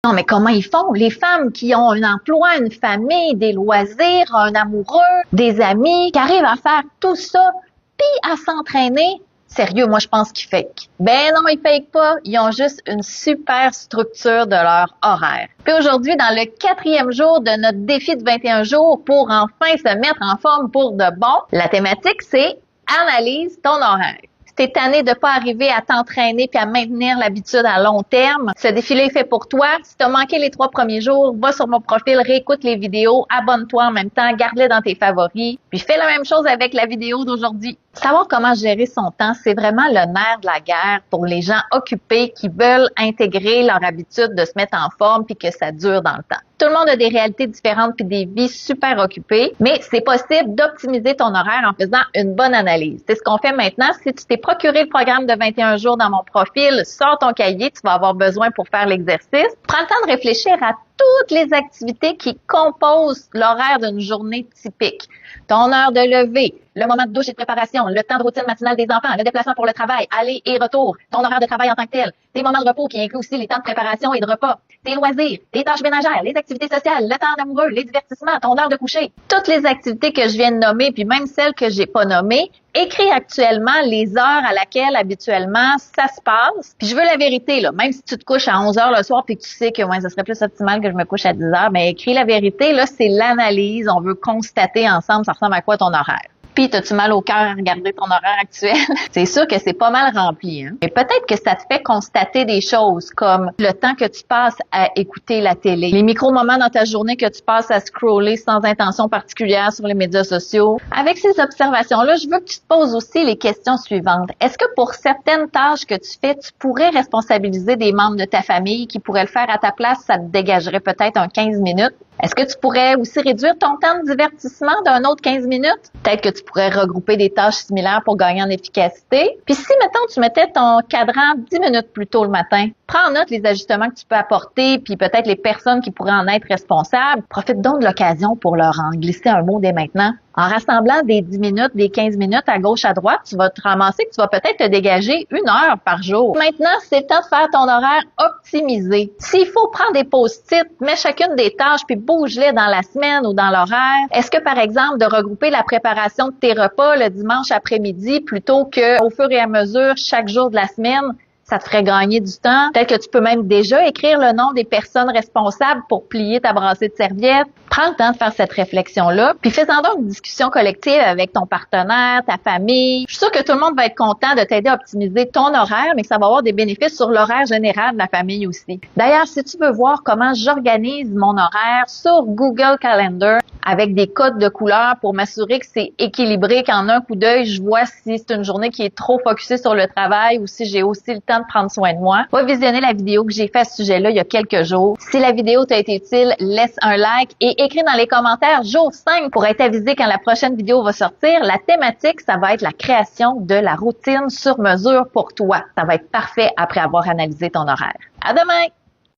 Non, mais comment ils font? Les femmes qui ont un emploi, une famille, des loisirs, un amoureux, des amis, qui arrivent à faire tout ça, puis à s'entraîner. Sérieux, moi, je pense qu'ils fake. Ben non, ils fake pas. Ils ont juste une super structure de leur horaire. Puis aujourd'hui, dans le 4e jour de notre défi de 21 jours pour enfin se mettre en forme pour de bon, la thématique, c'est analyse ton horaire. Si t'es tanné de pas arriver à t'entraîner puis à maintenir l'habitude à long terme, ce défi-là est fait pour toi. Si t'as manqué les 3 premiers jours, va sur mon profil, réécoute les vidéos, abonne-toi en même temps, garde-les dans tes favoris, puis fais la même chose avec la vidéo d'aujourd'hui. Savoir comment gérer son temps, c'est vraiment le nerf de la guerre pour les gens occupés qui veulent intégrer leur habitude de se mettre en forme puis que ça dure dans le temps. Tout le monde a des réalités différentes puis des vies super occupées, mais c'est possible d'optimiser ton horaire en faisant une bonne analyse. C'est ce qu'on fait maintenant. Si tu t'es procuré le programme de 21 jours dans mon profil, sors ton cahier, tu vas avoir besoin pour faire l'exercice. Prends le temps de réfléchir à toutes les activités qui composent l'horaire d'une journée typique. Ton heure de lever, le moment de douche et de préparation, le temps de routine matinale des enfants, le déplacement pour le travail, aller et retour, ton horaire de travail en tant que tel, tes moments de repos qui incluent aussi les temps de préparation et de repas, tes loisirs, tes tâches ménagères, les activités sociales, le temps d'amoureux, les divertissements, ton heure de coucher. Toutes les activités que je viens de nommer, puis même celles que j'ai pas nommées, écris actuellement les heures à laquelle habituellement ça se passe. Puis je veux la vérité, là. Même si tu te couches à 11 heures le soir puis que tu sais que ouais, ça serait plus optimal que je me couche à 10 heures, mais écris la vérité, là, c'est l'analyse. On veut constater ensemble ça ressemble à quoi ton horaire. Puis, t'as-tu mal au cœur à regarder ton horaire actuel? C'est sûr que c'est pas mal rempli, hein? Mais peut-être que ça te fait constater des choses comme le temps que tu passes à écouter la télé, les micro-moments dans ta journée que tu passes à scroller sans intention particulière sur les médias sociaux. Avec ces observations-là, je veux que tu te poses aussi les questions suivantes. Est-ce que pour certaines tâches que tu fais, tu pourrais responsabiliser des membres de ta famille qui pourraient le faire à ta place? Ça te dégagerait peut-être un 15 minutes. Est-ce que tu pourrais aussi réduire ton temps de divertissement d'un autre 15 minutes? Peut-être que tu pourrais regrouper des tâches similaires pour gagner en efficacité. Puis si, mettons, tu mettais ton cadran 10 minutes plus tôt le matin, prends en note les ajustements que tu peux apporter, puis peut-être les personnes qui pourraient en être responsables. Profite donc de l'occasion pour leur en glisser un mot dès maintenant. En rassemblant des 10 minutes, des 15 minutes à gauche, à droite, tu vas te ramasser que tu vas peut-être te dégager 1 heure par jour. Maintenant, c'est le temps de faire ton horaire optimisé. S'il faut prendre des post-it, mets chacune des tâches puis bouge-les dans la semaine ou dans l'horaire. Est-ce que, par exemple, de regrouper la préparation de tes repas le dimanche après-midi plutôt que au fur et à mesure chaque jour de la semaine, ça te ferait gagner du temps. Peut-être que tu peux même déjà écrire le nom des personnes responsables pour plier ta brassée de serviettes. Prends le temps de faire cette réflexion-là, puis fais-en donc une discussion collective avec ton partenaire, ta famille. Je suis sûre que tout le monde va être content de t'aider à optimiser ton horaire, mais que ça va avoir des bénéfices sur l'horaire général de la famille aussi. D'ailleurs, si tu veux voir comment j'organise mon horaire sur Google Calendar avec des codes de couleurs pour m'assurer que c'est équilibré, qu'en un coup d'œil, je vois si c'est une journée qui est trop focusée sur le travail ou si j'ai aussi le temps de prendre soin de moi, va visionner la vidéo que j'ai faite à ce sujet-là il y a quelques jours. Si la vidéo t'a été utile, laisse un like et écris dans les commentaires jour 5 pour être avisé quand la prochaine vidéo va sortir. La thématique, ça va être la création de la routine sur mesure pour toi. Ça va être parfait après avoir analysé ton horaire. À demain!